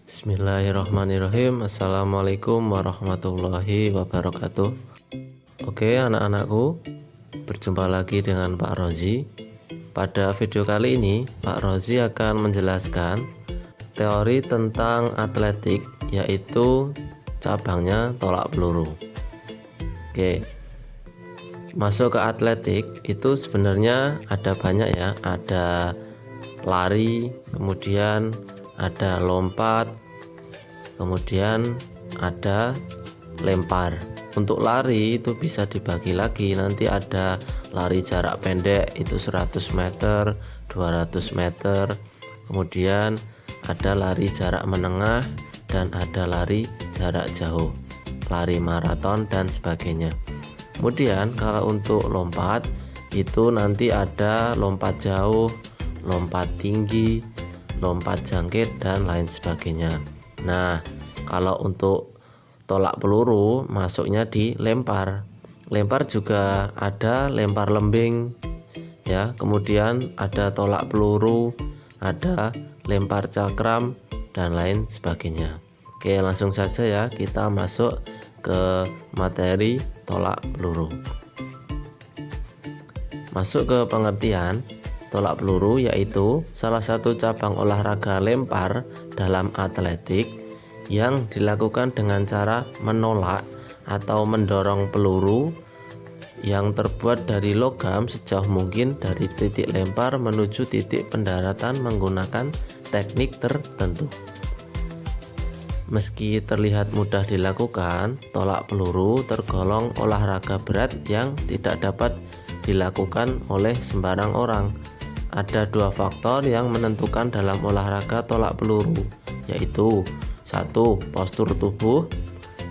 Bismillahirrahmanirrahim. Assalamualaikum warahmatullahi wabarakatuh. Oke anak-anakku, berjumpa lagi dengan Pak Rozi. Pada video kali ini Pak Rozi akan menjelaskan teori tentang atletik, yaitu cabangnya tolak peluru. Oke, masuk ke atletik itu sebenarnya ada banyak ya, ada lari, kemudian ada lompat, kemudian ada lempar. Untuk lari itu bisa dibagi lagi, nanti ada lari jarak pendek itu 100 meter, 200 meter, kemudian ada lari jarak menengah dan ada lari jarak jauh, lari maraton dan sebagainya. Kemudian kalau untuk lompat itu nanti ada lompat jauh, lompat tinggi, lompat jangkit dan lain sebagainya. Nah, kalau untuk tolak peluru masuknya di lempar. Lempar juga ada lempar lembing ya, kemudian ada tolak peluru, ada lempar cakram dan lain sebagainya. Oke, langsung saja ya kita masuk ke materi tolak peluru. Masuk ke pengertian. Tolak peluru yaitu salah satu cabang olahraga lempar dalam atletik yang dilakukan dengan cara menolak atau mendorong peluru yang terbuat dari logam sejauh mungkin dari titik lempar menuju titik pendaratan menggunakan teknik tertentu. Meski terlihat mudah dilakukan, tolak peluru tergolong olahraga berat yang tidak dapat dilakukan oleh sembarang orang. Ada dua faktor yang menentukan dalam olahraga tolak peluru, yaitu 1. Postur tubuh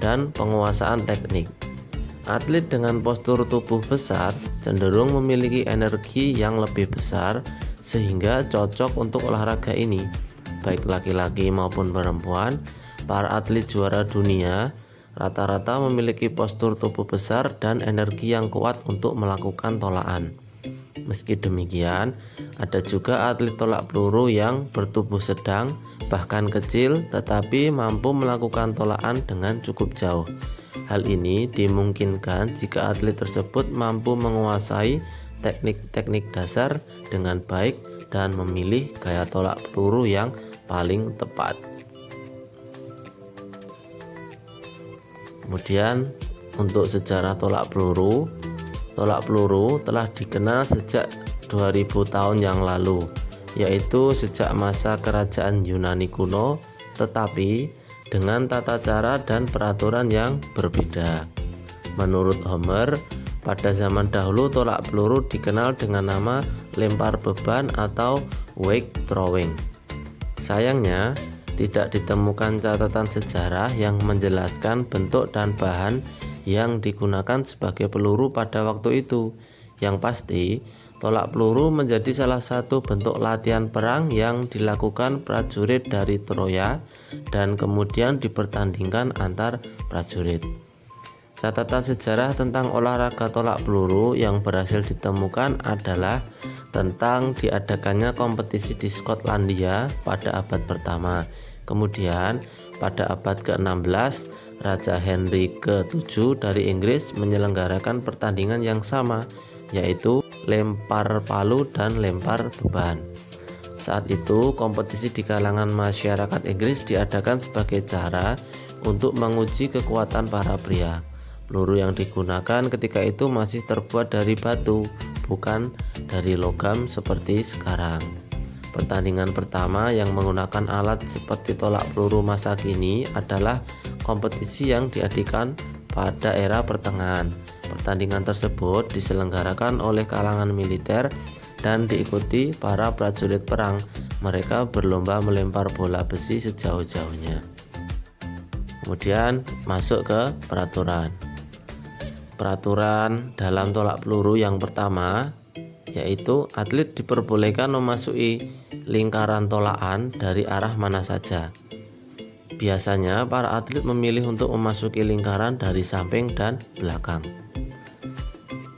dan penguasaan teknik. Atlet dengan postur tubuh besar cenderung memiliki energi yang lebih besar sehingga cocok untuk olahraga ini. Baik laki-laki maupun perempuan, para atlet juara dunia rata-rata memiliki postur tubuh besar dan energi yang kuat untuk melakukan tolakan. Meski demikian, ada juga atlet tolak peluru yang bertubuh sedang bahkan kecil tetapi mampu melakukan tolakan dengan cukup jauh. Hal ini dimungkinkan jika atlet tersebut mampu menguasai teknik-teknik dasar dengan baik dan memilih gaya tolak peluru yang paling tepat. Kemudian untuk sejarah tolak peluru telah dikenal sejak 2000 tahun yang lalu, yaitu sejak masa kerajaan Yunani kuno, tetapi dengan tata cara dan peraturan yang berbeda. Menurut Homer, pada zaman dahulu tolak peluru dikenal dengan nama lempar beban atau weight throwing. Sayangnya, tidak ditemukan catatan sejarah yang menjelaskan bentuk dan bahan yang digunakan sebagai peluru pada waktu itu. Yang pasti, tolak peluru menjadi salah satu bentuk latihan perang yang dilakukan prajurit dari Troya dan kemudian dipertandingkan antar prajurit. Catatan sejarah tentang olahraga tolak peluru yang berhasil ditemukan adalah tentang diadakannya kompetisi di Skotlandia pada abad pertama. Kemudian pada abad ke-16, Raja Henry ke-7 dari Inggris menyelenggarakan pertandingan yang sama, yaitu lempar palu dan lempar beban. Saat itu, kompetisi di kalangan masyarakat Inggris diadakan sebagai cara untuk menguji kekuatan para pria. Peluru yang digunakan ketika itu masih terbuat dari batu, bukan dari logam seperti sekarang. Pertandingan pertama yang menggunakan alat seperti tolak peluru masa kini adalah kompetisi yang diadakan pada era pertengahan. Pertandingan tersebut diselenggarakan oleh kalangan militer dan diikuti para prajurit perang. Mereka berlomba melempar bola besi sejauh-jauhnya. Kemudian masuk ke peraturan. Peraturan dalam tolak peluru yang pertama yaitu atlet diperbolehkan memasuki lingkaran tolakan dari arah mana saja. Biasanya para atlet memilih untuk memasuki lingkaran dari samping dan belakang.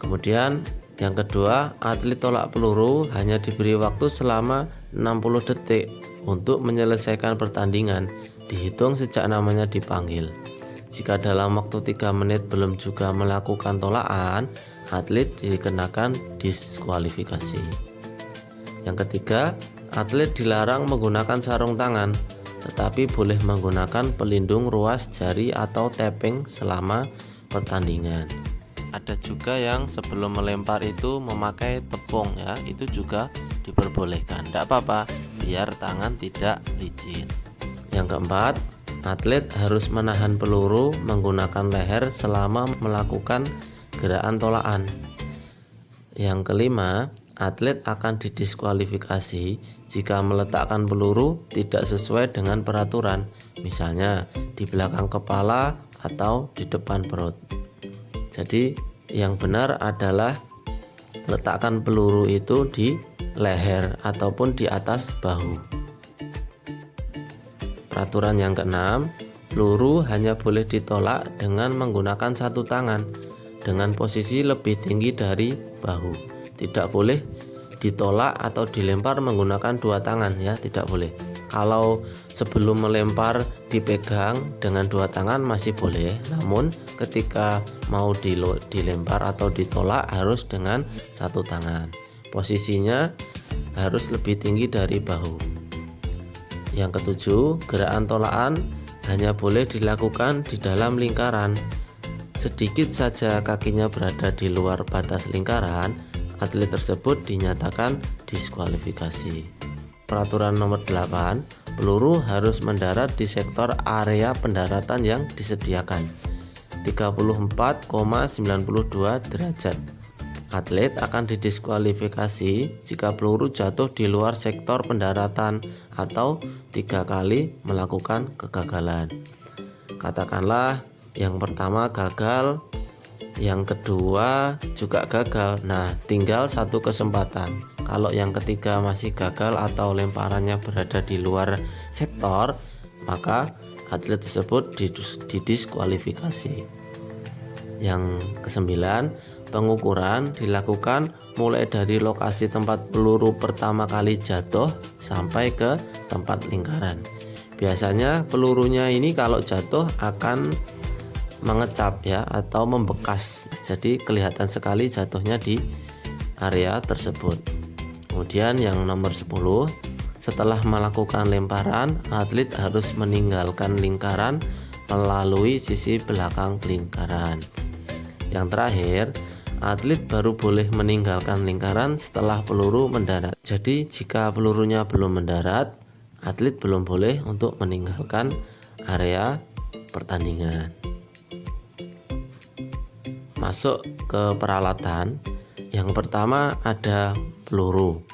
Kemudian Yang kedua, atlet tolak peluru hanya diberi waktu selama 60 detik untuk menyelesaikan pertandingan, dihitung sejak namanya dipanggil. Jika dalam waktu 3 menit belum juga melakukan tolakan, atlet dikenakan diskualifikasi. Yang ketiga, atlet dilarang menggunakan sarung tangan, tetapi boleh menggunakan pelindung ruas jari atau tapping selama pertandingan. Ada juga yang sebelum melempar itu memakai tepung ya, itu juga diperbolehkan. Tidak apa-apa, biar tangan tidak licin. Yang keempat, atlet harus menahan peluru menggunakan leher selama melakukan gerakan tolakan. Yang kelima, atlet akan didiskualifikasi jika meletakkan peluru tidak sesuai dengan peraturan, misalnya di belakang kepala atau di depan perut. Jadi yang benar adalah letakkan peluru itu di leher ataupun di atas bahu. Peraturan yang keenam, peluru hanya boleh ditolak dengan menggunakan satu tangan dengan posisi lebih tinggi dari bahu. Tidak boleh ditolak atau dilempar menggunakan dua tangan ya, tidak boleh. Kalau sebelum melempar dipegang dengan dua tangan masih boleh, namun ketika mau dilempar atau ditolak harus dengan satu tangan. Posisinya harus lebih tinggi dari bahu. Yang ketujuh, gerakan tolakan hanya boleh dilakukan di dalam lingkaran. Sedikit saja kakinya berada di luar batas lingkaran, atlet tersebut dinyatakan diskualifikasi. Peraturan nomor 8, peluru harus mendarat di sektor area pendaratan yang disediakan 34,92 derajat. Atlet akan didiskualifikasi jika peluru jatuh di luar sektor pendaratan atau 3 kali melakukan kegagalan. Katakanlah yang pertama gagal, yang kedua juga gagal. Nah, tinggal satu kesempatan. Kalau yang ketiga masih gagal atau lemparannya berada di luar sektor, maka atlet tersebut didiskualifikasi. Yang kesembilan, pengukuran dilakukan mulai dari lokasi tempat peluru pertama kali jatuh sampai ke tempat lingkaran. Biasanya pelurunya ini kalau jatuh akan mengecap ya atau membekas, jadi kelihatan sekali jatuhnya di area tersebut. Kemudian yang nomor 10, setelah melakukan lemparan, atlet harus meninggalkan lingkaran melalui sisi belakang lingkaran. Yang terakhir, atlet baru boleh meninggalkan lingkaran setelah peluru mendarat. Jadi jika pelurunya belum mendarat, atlet belum boleh untuk meninggalkan area pertandingan. Masuk ke peralatan. Yang pertama ada peluru.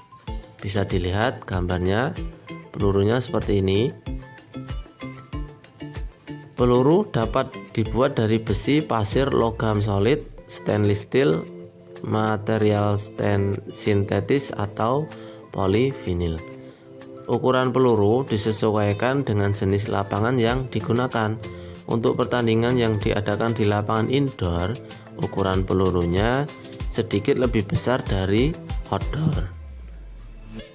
Bisa dilihat gambarnya, pelurunya seperti ini. Peluru dapat dibuat dari besi, pasir, logam solid, stainless steel, material sintetis atau polivinil. Ukuran peluru disesuaikan dengan jenis lapangan yang digunakan. Untuk pertandingan yang diadakan di lapangan indoor, ukuran pelurunya sedikit lebih besar dari outdoor.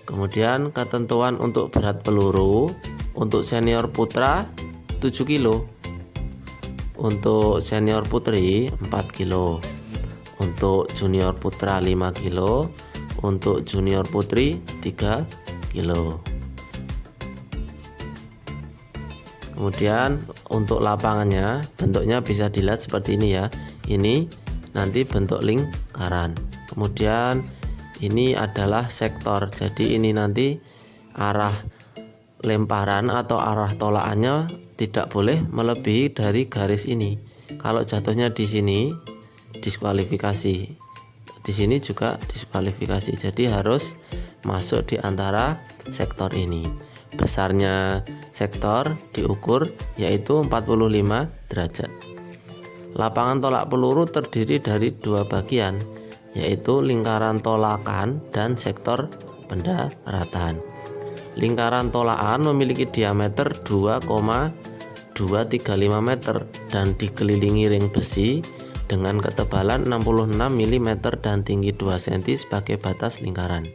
Kemudian ketentuan untuk berat peluru, untuk senior putra 7 kilo, untuk senior putri 4 kilo, untuk junior putra 5 kilo, untuk junior putri 3 kilo. Kemudian untuk lapangannya bentuknya bisa dilihat seperti ini ya. Ini nanti bentuk lingkaran. Kemudian ini adalah sektor. Jadi ini nanti arah lemparan atau arah tolakannya tidak boleh melebihi dari garis ini. Kalau jatuhnya di sini diskualifikasi. Di sini juga diskualifikasi. Jadi harus masuk di antara sektor ini. Besarnya sektor diukur yaitu 45 derajat. Lapangan tolak peluru terdiri dari dua bagian, yaitu lingkaran tolakan dan sektor pendaratan. Lingkaran tolakan memiliki diameter 2,235 meter dan dikelilingi ring besi dengan ketebalan 66 mm dan tinggi 2 cm sebagai batas lingkaran.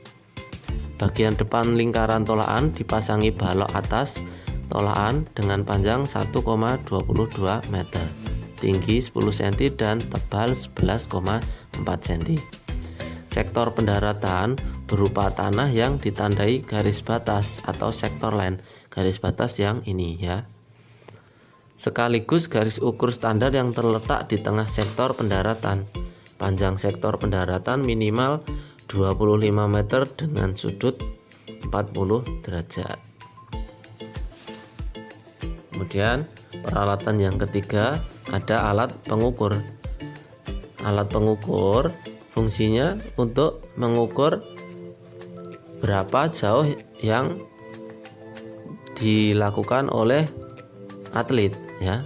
Bagian depan lingkaran tolakan dipasangi balok atas tolakan dengan panjang 1,22 meter, tinggi 10 cm dan tebal 11,4 cm. Sektor pendaratan berupa tanah yang ditandai garis batas atau sektor line, garis batas yang ini ya. Sekaligus garis ukur standar yang terletak di tengah sektor pendaratan. Panjang sektor pendaratan minimal 25 meter dengan sudut 40 derajat. Kemudian peralatan yang ketiga ada alat pengukur. Alat pengukur fungsinya untuk mengukur berapa jauh yang dilakukan oleh atlet ya.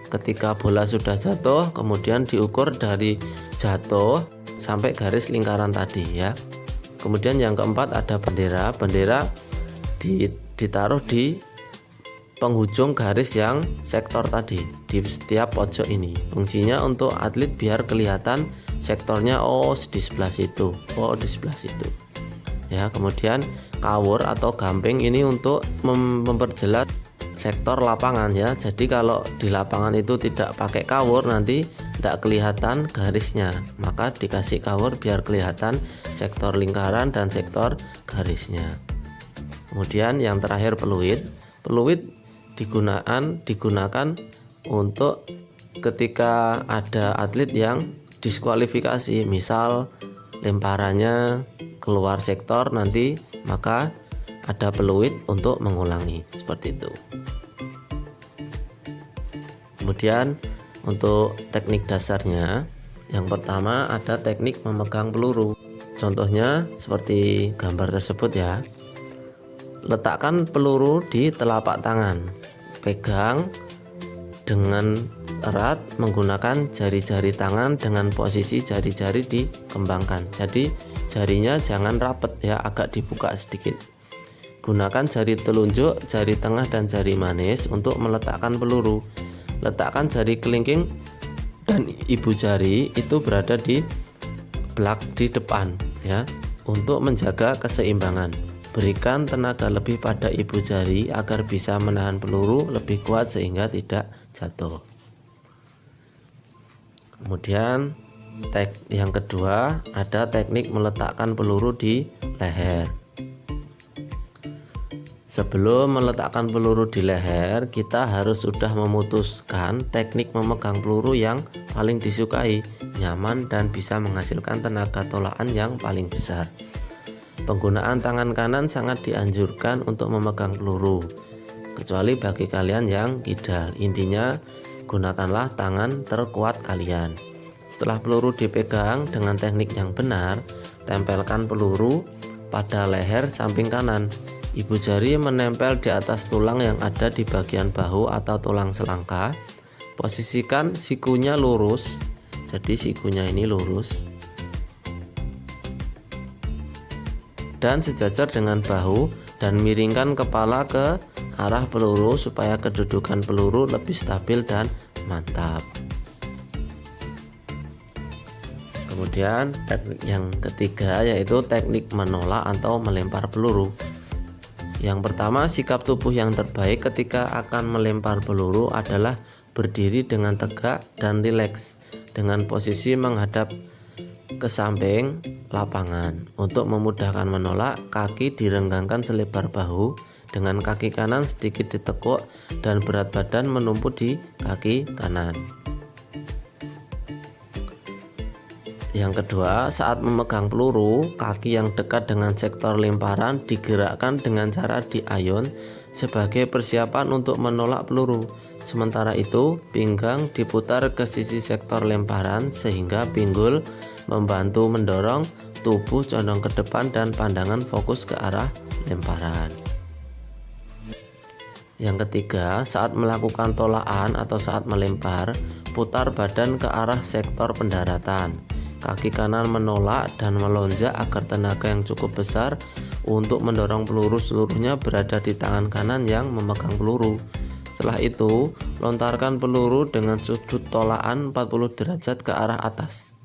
Ketika bola sudah jatuh, kemudian diukur dari jatuh sampai garis lingkaran tadi ya. Kemudian yang keempat ada bendera. Bendera ditaruh di penghujung garis yang sektor tadi di setiap pojok ini. Fungsinya untuk atlet biar kelihatan sektornya, oh di sebelah situ, oh di sebelah situ ya. Kemudian kawur atau gamping ini untuk memperjelas sektor lapangan ya. Jadi kalau di lapangan itu tidak pakai kawur nanti tidak kelihatan garisnya, maka dikasih kawur biar kelihatan sektor lingkaran dan sektor garisnya. Kemudian yang terakhir peluit. Peluit digunakan untuk ketika ada atlet yang diskualifikasi, misal lemparannya keluar sektor nanti, maka ada peluit untuk mengulangi seperti itu. Kemudian untuk teknik dasarnya, yang pertama ada teknik memegang peluru. Contohnya seperti gambar tersebut ya. Letakkan peluru di telapak tangan, pegang dengan erat menggunakan jari-jari tangan dengan posisi jari-jari dikembangkan. Jadi jarinya jangan rapet ya, agak dibuka sedikit. Gunakan jari telunjuk, jari tengah dan jari manis untuk meletakkan peluru. Letakkan jari kelingking dan ibu jari itu berada di belak di depan ya, untuk menjaga keseimbangan. Berikan tenaga lebih pada ibu jari agar bisa menahan peluru lebih kuat sehingga tidak jatuh. Kemudian yang kedua ada teknik meletakkan peluru di leher. Sebelum meletakkan peluru di leher, kita harus sudah memutuskan teknik memegang peluru yang paling disukai, nyaman dan bisa menghasilkan tenaga tolakan yang paling besar. Penggunaan tangan kanan sangat dianjurkan untuk memegang peluru, kecuali bagi kalian yang kidal. Intinya, gunakanlah tangan terkuat kalian. Setelah peluru dipegang dengan teknik yang benar, tempelkan peluru pada leher samping kanan. Ibu jari menempel di atas tulang yang ada di bagian bahu atau tulang selangka. Posisikan sikunya lurus, jadi sikunya ini lurus dan sejajar dengan bahu, dan miringkan kepala ke arah peluru supaya kedudukan peluru lebih stabil dan mantap. Kemudian teknik yang ketiga yaitu teknik menolak atau melempar peluru. Yang pertama, sikap tubuh yang terbaik ketika akan melempar peluru adalah berdiri dengan tegak dan rileks dengan posisi menghadap ke samping lapangan. Untuk memudahkan menolak, kaki direnggangkan selebar bahu, dengan kaki kanan sedikit ditekuk dan berat badan menumpuk di kaki kanan. Yang kedua, saat memegang peluru, kaki yang dekat dengan sektor lemparan digerakkan dengan cara diayun sebagai persiapan untuk menolak peluru. Sementara itu, pinggang diputar ke sisi sektor lemparan sehingga pinggul membantu mendorong tubuh condong ke depan dan pandangan fokus ke arah lemparan. Yang ketiga, saat melakukan tolakan atau saat melempar, putar badan ke arah sektor pendaratan. Kaki kanan menolak dan melonjak agar tenaga yang cukup besar untuk mendorong peluru seluruhnya berada di tangan kanan yang memegang peluru. Setelah itu, lontarkan peluru dengan sudut tolakan 40 derajat ke arah atas.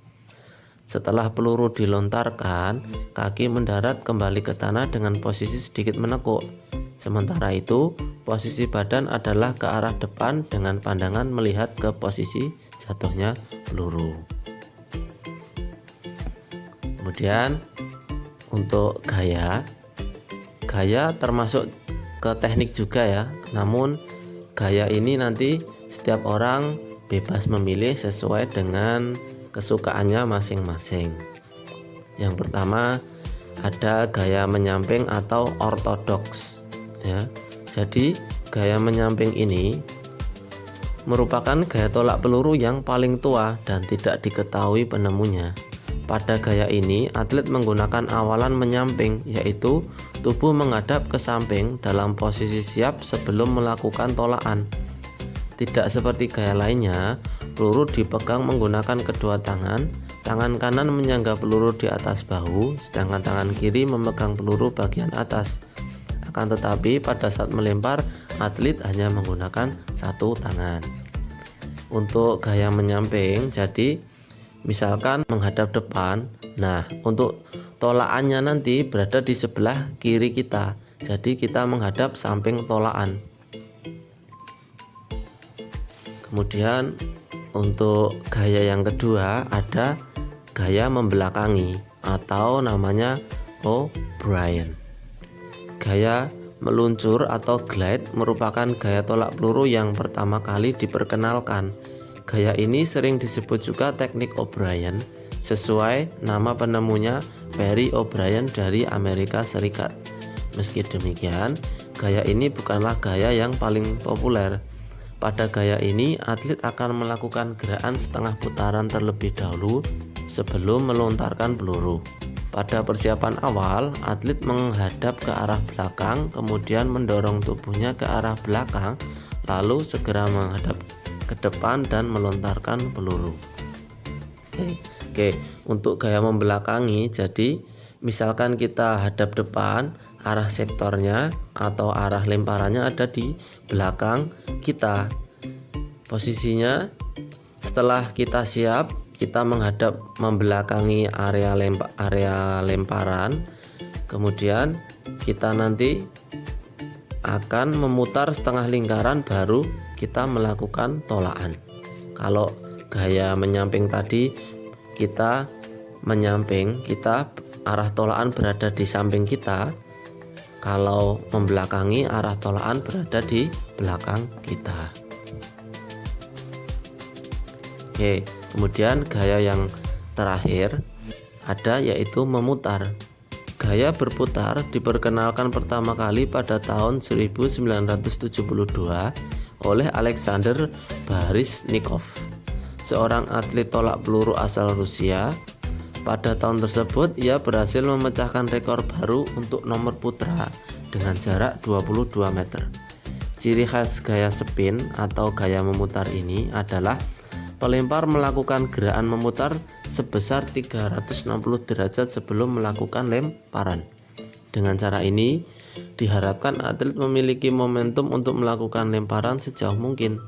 Setelah peluru dilontarkan, kaki mendarat kembali ke tanah dengan posisi sedikit menekuk. Sementara itu, posisi badan adalah ke arah depan dengan pandangan melihat ke posisi jatuhnya peluru. Kemudian untuk gaya termasuk ke teknik juga ya. Namun gaya ini nanti setiap orang bebas memilih sesuai dengan kesukaannya masing-masing. Yang pertama ada gaya menyamping atau ortodoks ya. Jadi gaya menyamping ini merupakan gaya tolak peluru yang paling tua dan tidak diketahui penemunya. Pada gaya ini atlet menggunakan awalan menyamping, yaitu tubuh menghadap ke samping dalam posisi siap sebelum melakukan tolakan. Tidak seperti gaya lainnya, peluru dipegang menggunakan kedua tangan. Tangan kanan menyangga peluru di atas bahu, sedangkan tangan kiri memegang peluru bagian atas. Akan tetapi pada saat melempar, atlet hanya menggunakan satu tangan. Untuk gaya menyamping, jadi misalkan menghadap depan, nah untuk tolakannya nanti berada di sebelah kiri kita. Jadi kita menghadap samping tolakan. Kemudian untuk gaya yang kedua ada gaya membelakangi atau namanya O'Brien. Gaya meluncur atau glide merupakan gaya tolak peluru yang pertama kali diperkenalkan. Gaya ini sering disebut juga teknik O'Brien sesuai nama penemunya Perry O'Brien dari Amerika Serikat. Meski demikian, gaya ini bukanlah gaya yang paling populer. Pada gaya ini, atlet akan melakukan gerakan setengah putaran terlebih dahulu sebelum melontarkan peluru. Pada persiapan awal, atlet menghadap ke arah belakang, kemudian mendorong tubuhnya ke arah belakang, lalu segera menghadap ke depan dan melontarkan peluru. Oke. Untuk gaya membelakangi, jadi misalkan kita hadap depan, arah sektornya atau arah lemparannya ada di belakang kita. Posisinya setelah kita siap, kita menghadap membelakangi area lemparan. Kemudian kita nanti akan memutar setengah lingkaran baru kita melakukan tolakan. Kalau gaya menyamping tadi kita menyamping, kita arah tolakan berada di samping kita. Kalau membelakangi, arah tolakan berada di belakang kita. Oke, kemudian gaya yang terakhir ada yaitu memutar. Gaya berputar diperkenalkan pertama kali pada tahun 1972 oleh Alexander Baryshnikov, seorang atlet tolak peluru asal Rusia. Pada tahun tersebut ia berhasil memecahkan rekor baru untuk nomor putra dengan jarak 22 meter. Ciri khas gaya spin atau gaya memutar ini adalah pelempar melakukan gerakan memutar sebesar 360 derajat sebelum melakukan lemparan. Dengan cara ini diharapkan atlet memiliki momentum untuk melakukan lemparan sejauh mungkin.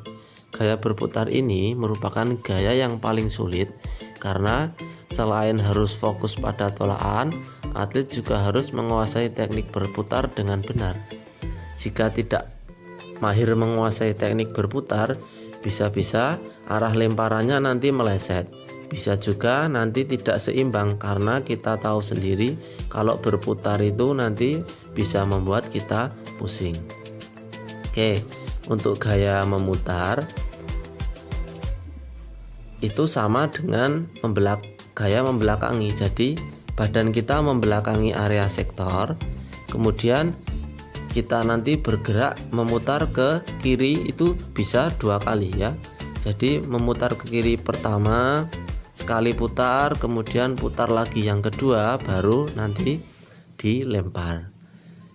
Gaya berputar ini merupakan gaya yang paling sulit karena selain harus fokus pada tolakan, atlet juga harus menguasai teknik berputar dengan benar. Jika tidak mahir menguasai teknik berputar, bisa-bisa arah lemparannya nanti meleset. Bisa juga nanti tidak seimbang karena kita tahu sendiri kalau berputar itu nanti bisa membuat kita pusing. Oke, untuk gaya memutar itu sama dengan gaya membelakangi. Jadi badan kita membelakangi area sektor, kemudian kita nanti bergerak memutar ke kiri, itu bisa 2 kali ya. Jadi memutar ke kiri pertama sekali putar, kemudian putar lagi yang kedua, baru nanti dilempar.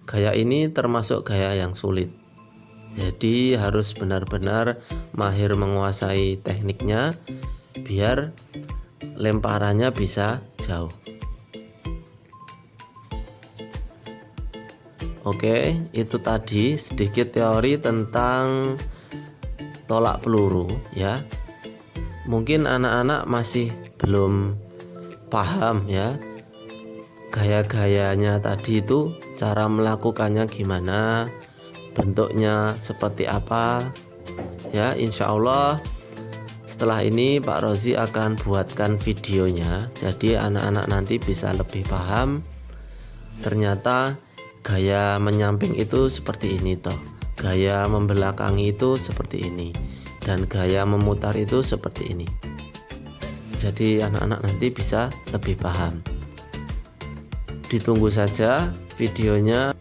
Gaya ini termasuk gaya yang sulit. Jadi harus benar-benar mahir menguasai tekniknya biar lemparannya bisa jauh. Oke, itu tadi sedikit teori tentang tolak peluru ya. Mungkin anak-anak masih belum paham ya gaya-gayanya tadi itu, cara melakukannya gimana, bentuknya seperti apa ya. Insya Allah setelah ini Pak Rozi akan buatkan videonya, jadi anak-anak nanti bisa lebih paham ternyata gaya menyamping itu seperti ini toh, gaya membelakangi itu seperti ini, dan gaya memutar itu seperti ini. Jadi anak-anak nanti bisa lebih paham. Ditunggu saja videonya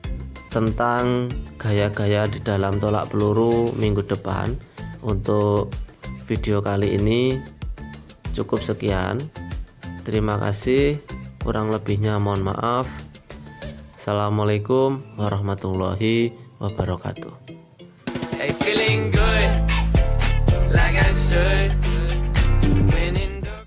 tentang gaya-gaya di dalam tolak peluru minggu depan. Untuk video kali ini cukup sekian. Terima kasih, kurang lebihnya mohon maaf. Assalamualaikum warahmatullahi wabarakatuh. Hey, feeling good, like I should.